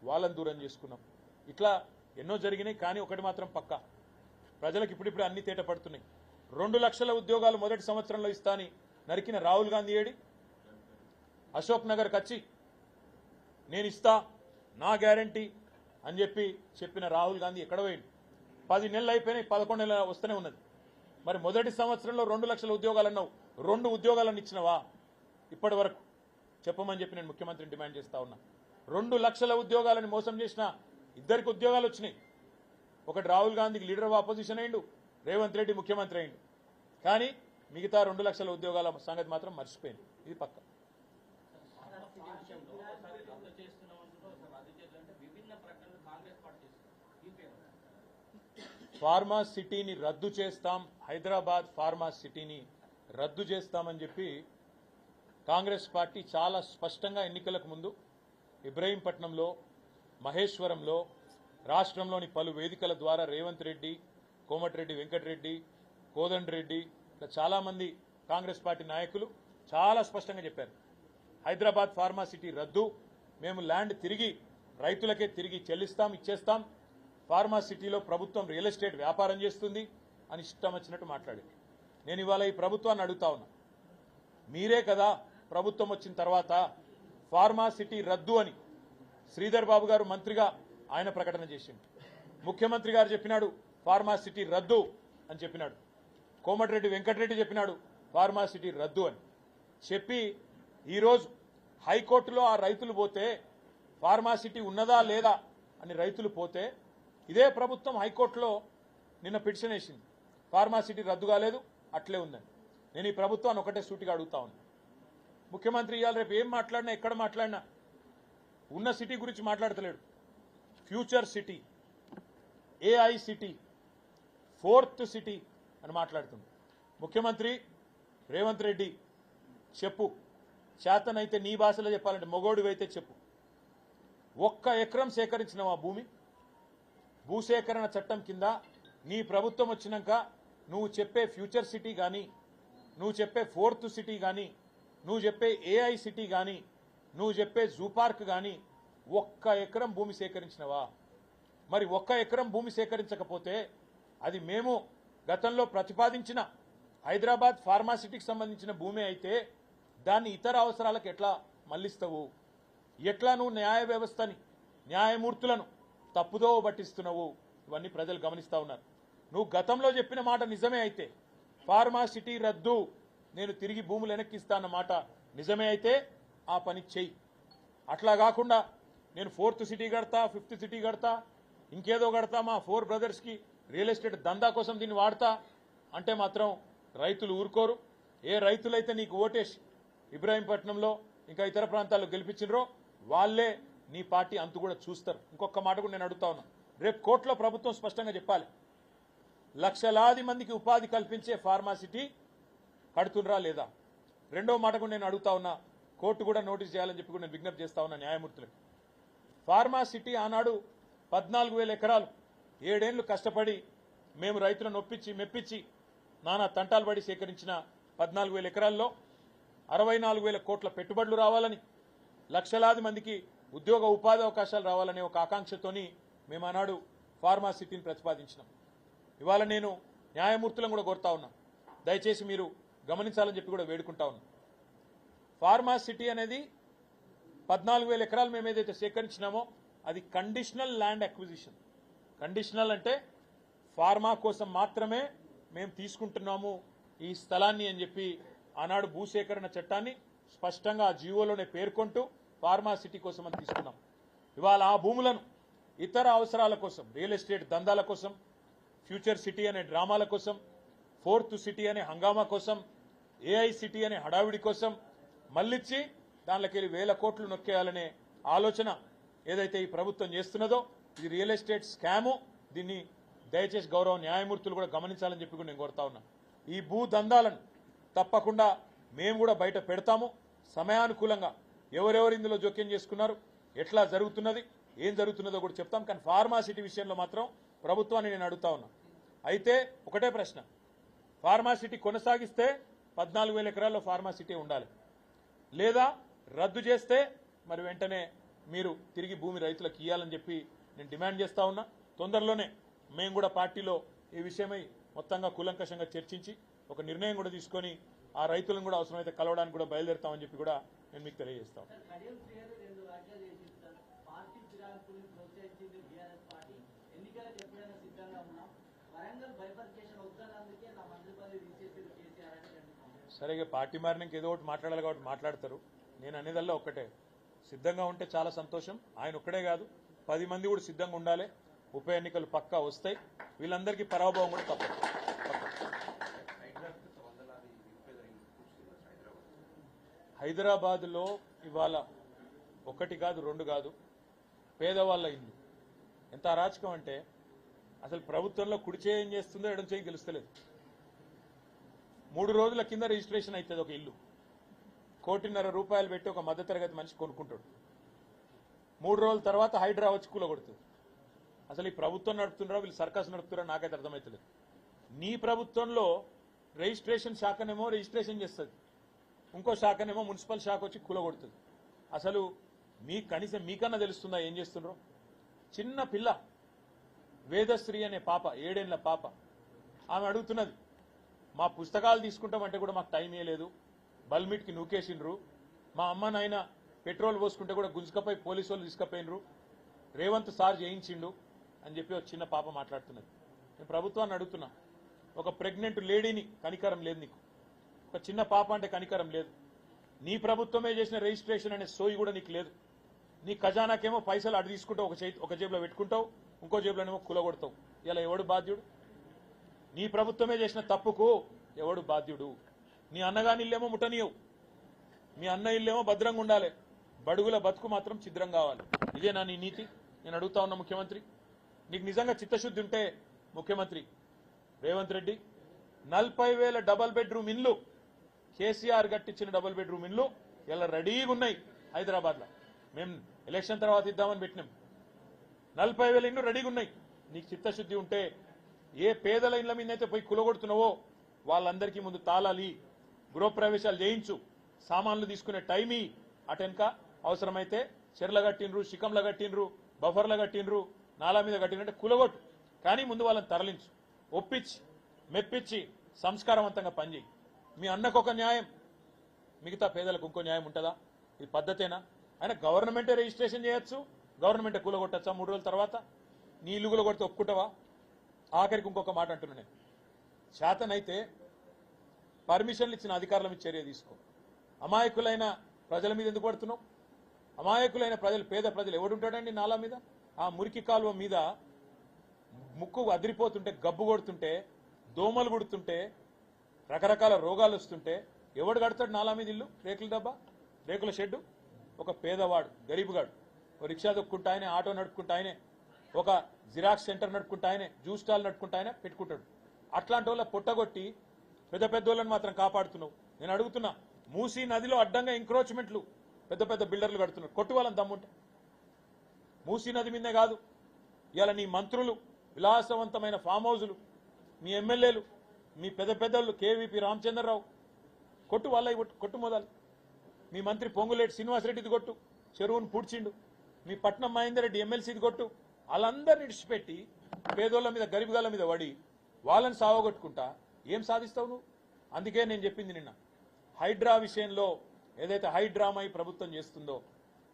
వాళ్ళని దూరం చేసుకున్నాం. ఇట్లా ఎన్నో జరిగినాయి. కానీ ఒకటి మాత్రం పక్కా, ప్రజలకు ఇప్పుడిప్పుడు అన్ని తేట పడుతున్నాయి. 2 లక్షల ఉద్యోగాలు మొదటి సంవత్సరంలో ఇస్తాని నరికిన రాహుల్ గాంధీ ఏడి? అశోక్ నగర్కి వచ్చి నేను ఇస్తా, నా గ్యారంటీ అని చెప్పిన రాహుల్ గాంధీ ఎక్కడ పోయింది? 10 నెలలు అయిపోయినాయి, 11 నెలలు వస్తూనే ఉన్నది. మరి మొదటి సంవత్సరంలో 2 లక్షల ఉద్యోగాలు అన్నావు, 2 ఉద్యోగాలను ఇచ్చినవా ఇప్పటి వరకు? చెప్పమని చెప్పి నేను ముఖ్యమంత్రిని డిమాండ్ చేస్తా ఉన్నా. 2 లక్షల ఉద్యోగాలను మోసం చేసిన ఇద్దరికి ఉద్యోగాలు వచ్చినాయి. ఒకటి రాహుల్ గాంధీకి లీడర్ ఆఫ్ ఆపోజిషన్ అయిండు, రేవంత్ రెడ్డి ముఖ్యమంత్రి అయిండు. కానీ మిగతా 2 లక్షల ఉద్యోగాల సంగతి మాత్రం మర్చిపోయింది. ఇది పక్క. ఫార్మా సిటీని రద్దు చేస్తాం, హైదరాబాద్ ఫార్మా సిటీని రద్దు చేస్తామని చెప్పి కాంగ్రెస్ పార్టీ చాలా స్పష్టంగా ఎన్నికలకు ముందు ఇబ్రహీంపట్నంలో, మహేశ్వరంలో, రాష్ట్రంలోని పలు వేదికల ద్వారా రేవంత్ రెడ్డి, కోమటిరెడ్డి వెంకటరెడ్డి, కోదండరెడ్డి ఇట్లా చాలామంది కాంగ్రెస్ పార్టీ నాయకులు చాలా స్పష్టంగా చెప్పారు, హైదరాబాద్ ఫార్మా సిటీ రద్దు, మేము ల్యాండ్ తిరిగి రైతులకే తిరిగి చెల్లిస్తాం, ఇచ్చేస్తాం, ఫార్మా సిటీలో ప్రభుత్వం రియల్ ఎస్టేట్ వ్యాపారం చేస్తుంది అని ఇష్టం వచ్చినట్టు మాట్లాడారు. నేను ఇవాళ ఈ ప్రభుత్వాన్ని అడుగుతా ఉన్నా, మీరే కదా ప్రభుత్వం వచ్చిన తర్వాత ఫార్మా సిటీ రద్దు అని శ్రీధర్ బాబు గారు మంత్రిగా ఆయన ప్రకటన చేసిండు, ముఖ్యమంత్రి గారు చెప్పినాడు ఫార్మా సిటీ రద్దు అని చెప్పినాడు, కోమటిరెడ్డి వెంకటరెడ్డి చెప్పినాడు ఫార్మా సిటీ రద్దు అని చెప్పి, ఈరోజు హైకోర్టులో ఆ రైతులు పోతే ఫార్మా సిటీ ఉన్నదా లేదా అని రైతులు పోతే ఇదే ప్రభుత్వం హైకోర్టులో నిన్న పిటిషన్ వేసింది, ఫార్మా సిటీ రద్దు కాలేదు, అట్లే ఉందని. నేను ఈ ప్రభుత్వాన్ని ఒకటే సూటిగా అడుగుతా ఉన్నా, ముఖ్యమంత్రి ఇవాళ రేపు ఏం మాట్లాడినా, ఎక్కడ మాట్లాడినా ఉన్న సిటీ గురించి మాట్లాడతలేడు. Future city, AI city, 4th city అని మాట్లాడుతుంది. ముఖ్యమంత్రి రేవంత్ రెడ్డి చెప్పు, చేతనైతే నీ భాషలో చెప్పాలంటే మొగోడివైతే చెప్పు, 1 ఎకరం సేకరించిన ఆ భూసేకరణ చట్టం కింద నీ ప్రభుత్వం వచ్చినాక నువ్వు చెప్పే ఫ్యూచర్ సిటీ కానీ, నువ్వు చెప్పే 4th సిటీ కానీ, నువ్వు చెప్పే ఏఐ సిటీ కానీ, నువ్వు చెప్పే జూ పార్క్ కానీ 1 ఎకరం భూమి సేకరించినవా? మరి 1 ఎకరం భూమి సేకరించకపోతే అది మేము గతంలో ప్రతిపాదించిన హైదరాబాద్ ఫార్మా సిటీకి సంబంధించిన భూమి అయితే దాన్ని ఇతర అవసరాలకు ఎట్లా మళ్లిస్తావు? ఎట్లా నువ్వు న్యాయ వ్యవస్థని, న్యాయమూర్తులను తప్పుదో పట్టిస్తున్నావు? ఇవన్నీ ప్రజలు గమనిస్తా ఉన్నారు. నువ్వు గతంలో చెప్పిన మాట నిజమే అయితే, ఫార్మా సిటీ రద్దు, నేను తిరిగి భూములు వెనక్కిస్తా అన్న మాట నిజమే అయితే ఆ పని చెయ్యి. అట్లా కాకుండా నేను 4th సిటీ కడతా, 5th సిటీ కడతా, ఇంకేదో కడతా, మా 4 బ్రదర్స్కి రియల్ ఎస్టేట్ దందా కోసం దీన్ని వాడతా అంటే మాత్రం రైతులు ఊరుకోరు. ఏ రైతులైతే నీకు ఓటేసి ఇబ్రాహీంపట్నంలో ఇంకా ఇతర ప్రాంతాల్లో గెలిపించినరో వాళ్ళే నీ పార్టీ అంతు కూడా చూస్తారు. ఇంకొక మాట కూడా నేను అడుగుతా ఉన్నా, రేపు కోర్టులో ప్రభుత్వం స్పష్టంగా చెప్పాలి, లక్షలాది మందికి ఉపాధి కల్పించే ఫార్మా సిటీ కడుతుండ్రా లేదా? రెండో మాట కూడా నేను అడుగుతా ఉన్నా, కోర్టు కూడా నోటీస్ చేయాలని చెప్పి కూడా నేను విజ్ఞప్తి చేస్తా ఉన్నా న్యాయమూర్తులకు. ఫార్మా సిటీ ఆనాడు 14,000 ఎకరాలు 7 ఏళ్లు కష్టపడి మేము రైతులను ఒప్పించి మెప్పించి నానా తంటాలు పడి సేకరించిన 14,000 ఎకరాల్లో 64,000 కోట్ల పెట్టుబడులు రావాలని, లక్షలాది మందికి ఉద్యోగ ఉపాధి అవకాశాలు రావాలనే ఒక ఆకాంక్షతోని మేము ఆనాడు ఫార్మా సిటీని ప్రతిపాదించినాం. ఇవాళ నేను న్యాయమూర్తులను కూడా కోరుతా ఉన్నా, దయచేసి మీరు గమనించాలని చెప్పి కూడా వేడుకుంటా ఉన్నా. ఫార్మా సిటీ అనేది 14,000 ఎకరాలు మేము ఏదైతే సేకరించినామో అది కండిషనల్ ల్యాండ్ అక్విజిషన్. కండిషనల్ అంటే ఫార్మా కోసం మాత్రమే మేము తీసుకుంటున్నాము ఈ స్థలాన్ని అని చెప్పి ఆనాడు భూసేకరణ చట్టాన్ని స్పష్టంగా ఆ జీవోలోనే పేర్కొంటూ ఫార్మా సిటీ కోసం అని తీసుకున్నాం. ఇవాళ ఆ భూములను ఇతర అవసరాల కోసం, రియల్ ఎస్టేట్ దందాల కోసం, ఫ్యూచర్ సిటీ అనే డ్రామాల కోసం, 4th సిటీ అనే హంగామా కోసం, ఏఐ సిటీ అనే హడావిడి కోసం మళ్ళిచ్చి దానిలోకి 1,000 కోట్లు నొక్కేయాలనే ఆలోచన ఏదైతే ఈ ప్రభుత్వం చేస్తున్నదో ఇది రియల్ ఎస్టేట్ స్కాము. దీన్ని దయచేసి గౌరవ న్యాయమూర్తులు కూడా గమనించాలని చెప్పి కూడా నేను కోరుతా ఉన్నా. ఈ భూ దందాలను తప్పకుండా మేము కూడా బయట పెడతాము. సమయానుకూలంగా ఎవరెవరు ఇందులో జోక్యం చేసుకున్నారు, ఎట్లా జరుగుతున్నది, ఏం జరుగుతున్నదో కూడా చెప్తాం. కానీ ఫార్మా సిటీ విషయంలో మాత్రం ప్రభుత్వాన్ని నేను అడుగుతా ఉన్నా. అయితే ఒకటే ప్రశ్న, ఫార్మా సిటీ కొనసాగిస్తే 14,000 ఎకరాల్లో ఫార్మా సిటీ ఉండాలి, లేదా రద్దు చేస్తే మరి వెంటనే మీరు తిరిగి భూమి రైతులకు ఇవ్వాలని చెప్పి నేను డిమాండ్ చేస్తా ఉన్నా. తొందరలోనే మేము కూడా పార్టీలో ఈ విషయమై మొత్తంగా కూలంకషంగా చర్చించి ఒక నిర్ణయం కూడా తీసుకొని ఆ రైతులను కూడా అవసరమైతే కలవడానికి కూడా బయలుదేరుతామని చెప్పి కూడా నేను మీకు తెలియజేస్తాను. సరే, ఇక పార్టీ మారినాక ఏదో ఒకటి మాట్లాడాలి కాబట్టి మాట్లాడతారు. నేను అనేదల్లా ఒక్కటే, సిద్ధంగా ఉంటే చాలా సంతోషం. ఆయన ఒక్కడే కాదు, 10 మంది కూడా సిద్ధంగా ఉండాలి. ఉప ఎన్నికలు పక్కా వస్తాయి. వీళ్ళందరికీ పరాభవం కూడా తప్పదు. హైదరాబాద్లో ఇవాళ 1 కాదు 2 కాదు పేదవాళ్ళ ఇల్లు. ఎంత అరాచకం అంటే అసలు ప్రభుత్వంలో కుడి చేయి ఏం చేస్తుందో ఎడం చేయి తెలుస్తలేదు. 3 రోజుల కింద రిజిస్ట్రేషన్ అవుతుంది ఒక ఇల్లు. 1,50,00,000 రూపాయలు పెట్టి ఒక మధ్యతరగతి మనిషి కొనుక్కుంటాడు. 3 రోజుల తర్వాత హైడ్రా వచ్చి కూలగొడుతుంది. అసలు ఈ ప్రభుత్వం నడుపుతున్నారా వీళ్ళు సర్కస్ నడుపుతున్నారా నాకైతే అర్థమవుతలేదు. నీ ప్రభుత్వంలో రిజిస్ట్రేషన్ శాఖనేమో రిజిస్ట్రేషన్ చేస్తుంది, ఇంకో శాఖనేమో మున్సిపల్ శాఖ వచ్చి కూలగొడుతుంది. అసలు మీ కనీసం మీకన్నా తెలుస్తుందా ఏం చేస్తున్నారో? చిన్న పిల్ల వేదశ్రీ అనే పాప, 7 ఏళ్ల పాప, ఆమె అడుగుతున్నది, మా పుస్తకాలు తీసుకుంటామంటే కూడా మాకు టైం ఇవ్వలేదు, బల్మిట్కి నూకేసిండ్రు, మా అమ్మ నాయన పెట్రోల్ పోసుకుంటే కూడా గుంజుకపోయి పోలీసు వాళ్ళు తీసుకుపోయినరు, రేవంత్ సార్ చేయించిండు అని చెప్పి ఒక చిన్న పాప మాట్లాడుతున్నది. నేను ప్రభుత్వాన్ని అడుగుతున్నా, ఒక ప్రెగ్నెంట్ లేడీని కనికరం లేదు నీకు, ఒక చిన్న పాప అంటే కనికరం లేదు. నీ ప్రభుత్వమే చేసిన రిజిస్ట్రేషన్ అనే సోయి కూడా నీకు లేదు. నీ ఖజానాకేమో పైసలు అటు తీసుకుంటావు, ఒక జేబులో పెట్టుకుంటావు, ఇంకో జేబులోనేమో కూలగొడతావు. ఇలా ఎవడు బాధ్యుడు? నీ ప్రభుత్వమే చేసిన తప్పుకు ఎవడు బాధ్యుడు? నీ అన్నగాని ఇల్లేమో ముట్టనీయవు, మీ అన్న ఇల్లేమో భద్రంగా ఉండాలి, బడుగుల బతుకు మాత్రం ఛిద్రం కావాలి. ఇదేనా నీ నీతి? నేను అడుగుతా ఉన్నా ముఖ్యమంత్రి, నీకు నిజంగా చిత్తశుద్ధి ఉంటే ముఖ్యమంత్రి రేవంత్ రెడ్డి 40,000 డబల్ బెడ్రూమ్ ఇల్లు, కేసీఆర్ కట్టించిన డబుల్ బెడ్రూమ్ ఇల్లు ఇలా రెడీగా ఉన్నాయి హైదరాబాద్లో. మేము ఎలక్షన్ తర్వాత ఇద్దామని పెట్టినాం. 40,000 ఇల్లు రెడీగా ఉన్నాయి. నీకు చిత్తశుద్ధి ఉంటే ఏ పేదల ఇళ్ల మీద అయితే పోయి కులగొడుతున్నావో వాళ్ళందరికీ ముందు తాళాలి, గృహప్రవేశాలు చేయించు, సామాన్లు తీసుకునే టైమీ, అటెనక అవసరమైతే చెర్ల కట్టినరు, శిఖంల కట్టినరు, బఫర్ల కట్టినరు, నాలా మీద కట్టినంటే కులగొట్టు, కానీ ముందు వాళ్ళని తరలించు, ఒప్పించి మెప్పించి సంస్కారవంతంగా పనిచేయి. మీ అన్నకు ఒక న్యాయం, మిగతా పేదలకు ఇంకో న్యాయం ఉంటుందా? ఇది పద్ధతేనా? ఆయన గవర్నమెంటే రిజిస్ట్రేషన్ చేయొచ్చు, గవర్నమెంటే కూలగొట్టచ్చా 3 రోజుల తర్వాత? నీ ఇల్లు కూలగొడితే ఒప్పుకుంటావా? ఆఖరికి ఇంకొక మాట అంటున్నా నేను, శాతనైతే పర్మిషన్లు ఇచ్చిన అధికారుల మీద చర్య తీసుకో. అమాయకులైన ప్రజల మీద ఎందుకు పడుతున్నావు? అమాయకులైన ప్రజలు, పేద ప్రజలు ఎవడుంటాడండి నాలా మీద? ఆ మురికి కాలువ మీద ముక్కు అదిరిపోతుంటే, గబ్బు కొడుతుంటే, దోమలు గుడుతుంటే, రకరకాల రోగాలు వస్తుంటే ఎవడు కడతాడు నాలా మీద ఇల్లు? రేకుల డబ్బా, రేకుల షెడ్డు. ఒక పేదవాడు, గరీబుగాడు, ఒక రిక్షా దొక్కుంటా ఆయనే, ఆటో నడుపుకుంటా ఆయనే, ఒక జిరాక్స్ సెంటర్ నడుపుకుంటా ఆయనే, జ్యూస్ స్టాల్ నడుపుకుంటా ఆయనే పెట్టుకుంటాడు. అట్లాంటి వాళ్ళ పొట్టగొట్టి పెద్ద పెద్దోళ్ళని మాత్రం కాపాడుతున్నావు. నేను అడుగుతున్నా, మూసీ నదిలో అడ్డంగా ఎంక్రోచ్మెంట్లు పెద్ద పెద్ద బిల్డర్లు కడుతున్నారు, కొట్టు వాళ్ళని దమ్ముంటే. మూసీ నది మీదే కాదు, ఇవాళ నీ మంత్రులు విలాసవంతమైన ఫామ్ హౌజులు, మీ ఎమ్మెల్యేలు, మీ పెద్ద పెద్దలు కేవీపీ రామచంద్రరావు కొట్టు, వాళ్ళ కొట్టు మొదలు. మీ మంత్రి పొంగులేటి శ్రీనివాసరెడ్డిది కొట్టు, చెరువును పూడ్చిండు. మీ పట్నం మహేందర్ రెడ్డి ఎమ్మెల్సీది కొట్టు. వాళ్ళందరినీ ఇడిచిపెట్టి పేదోళ్ళ మీద, గరీబుగాళ్ళ మీద పడి వాళ్ళని సావగొట్టుకుంటా ఏం సాధిస్తావు నువ్వు? అందుకే నేను చెప్పింది నిన్న, హైడ్రా విషయంలో ఏదైతే హైడ్రామా ఈ ప్రభుత్వం చేస్తుందో,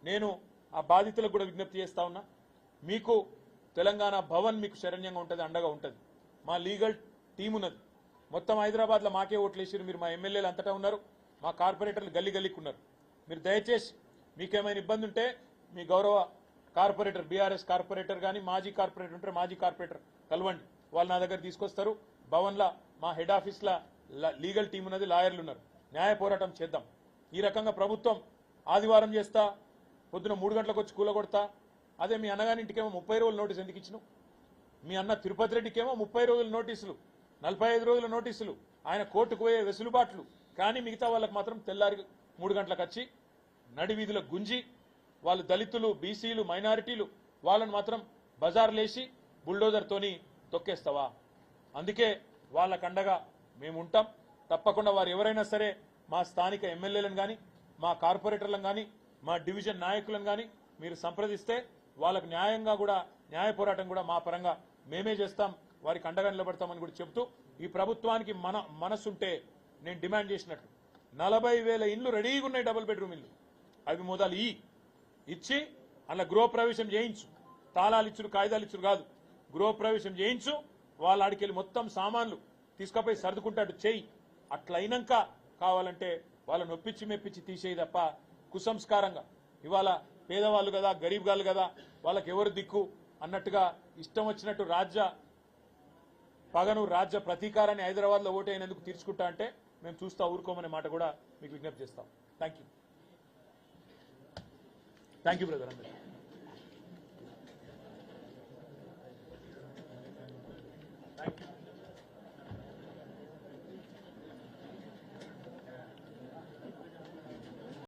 నేను ఆ బాధితులకు కూడా విజ్ఞప్తి చేస్తా ఉన్నా. మీకు తెలంగాణ భవన్ మీకు శరణ్యంగా ఉంటుంది, అండగా ఉంటుంది. మా లీగల్ టీం ఉన్నది. మొత్తం హైదరాబాద్లో మాకే ఓట్లు వేసారు. మీరు మా ఎమ్మెల్యేలు అంతటా ఉన్నారు, మా కార్పొరేటర్లు గల్లీ గల్లీకి ఉన్నారు. మీరు దయచేసి మీకేమైనా ఇబ్బంది ఉంటే మీ గౌరవ కార్పొరేటర్, బీఆర్ఎస్ కార్పొరేటర్ కానీ మాజీ కార్పొరేటర్ ఉంటే మాజీ కార్పొరేటర్ కలవండి, వాళ్ళు నా దగ్గర తీసుకొస్తారు. భవన్లో మా హెడ్ ఆఫీస్లో లీగల్ టీం ఉన్నది, లాయర్లు ఉన్నారు. న్యాయ పోరాటం చేద్దాం. ఈ రకంగా ప్రభుత్వం ఆదివారం చేస్తా, పొద్దున 3 గంటలకు వచ్చి కూలగొడతా, అదే మీ అన్నగారింటికేమో 30 రోజుల నోటీసు ఎందుకు ఇచ్చినావు? మీ అన్న తిరుపతి రెడ్డికేమో 30 రోజుల నోటీసులు, 45 రోజుల నోటీసులు, ఆయన కోర్టుకు పోయే వెసులుబాట్లు. కానీ మిగతా వాళ్ళకి మాత్రం తెల్లారి 3 గంటలకు వచ్చి నడి వీధులకు గుంజి, వాళ్ళు దళితులు, బీసీలు, మైనారిటీలు, వాళ్ళని మాత్రం బజార్లేసి బుల్డోజర్తోని తొక్కేస్తావా? అందుకే వాళ్ళకండగా మేము ఉంటాం. తప్పకుండా వారు ఎవరైనా సరే మా స్థానిక ఎమ్మెల్యేలను కానీ, మా కార్పొరేటర్లను కానీ, మా డివిజన్ నాయకులను కానీ మీరు సంప్రదిస్తే వాళ్ళకు న్యాయంగా కూడా, న్యాయ పోరాటం కూడా మా పరంగా మేమే చేస్తాం, వారికి అండగా నిలబడతామని కూడా చెబుతూ, ఈ ప్రభుత్వానికి మనసుంటే నేను డిమాండ్ చేసినట్లు 40,000 ఇండ్లు రెడీగా ఉన్నాయి, డబుల్ బెడ్రూమ్ ఇల్లు. అవి మొదలు ఇచ్చి అలా గృహప్రవేశం చేయించు. తాళాలు ఇచ్చుడు, కాగితాలు ఇచ్చుడు కాదు, గృహప్రవేశం చేయించు. వాళ్ళ ఆడికెళ్ళి మొత్తం సామాన్లు తీసుకుపోయి సర్దుకుంటాడు చెయ్యి. అట్లయినాక కావాలంటే వాళ్ళని ఒప్పించి మెప్పించి తీసేయి తప్ప కుసంస్కారంగా ఇవాళ పేదవాళ్ళు కదా, గరీబ్ గాళ్ళు కదా, వాళ్ళకి ఎవరు దిక్కు అన్నట్టుగా ఇష్టం వచ్చినట్టు రాజ్య పగను, రాజ్య ప్రతీకారాన్ని హైదరాబాద్లో ఓటైనందుకు తీర్చుకుంటా అంటే మేము చూస్తా ఊరుకోమనే మాట కూడా మీకు విజ్ఞప్తి చేస్తాం. థ్యాంక్ యూ బ్రదర్ అందరికీ.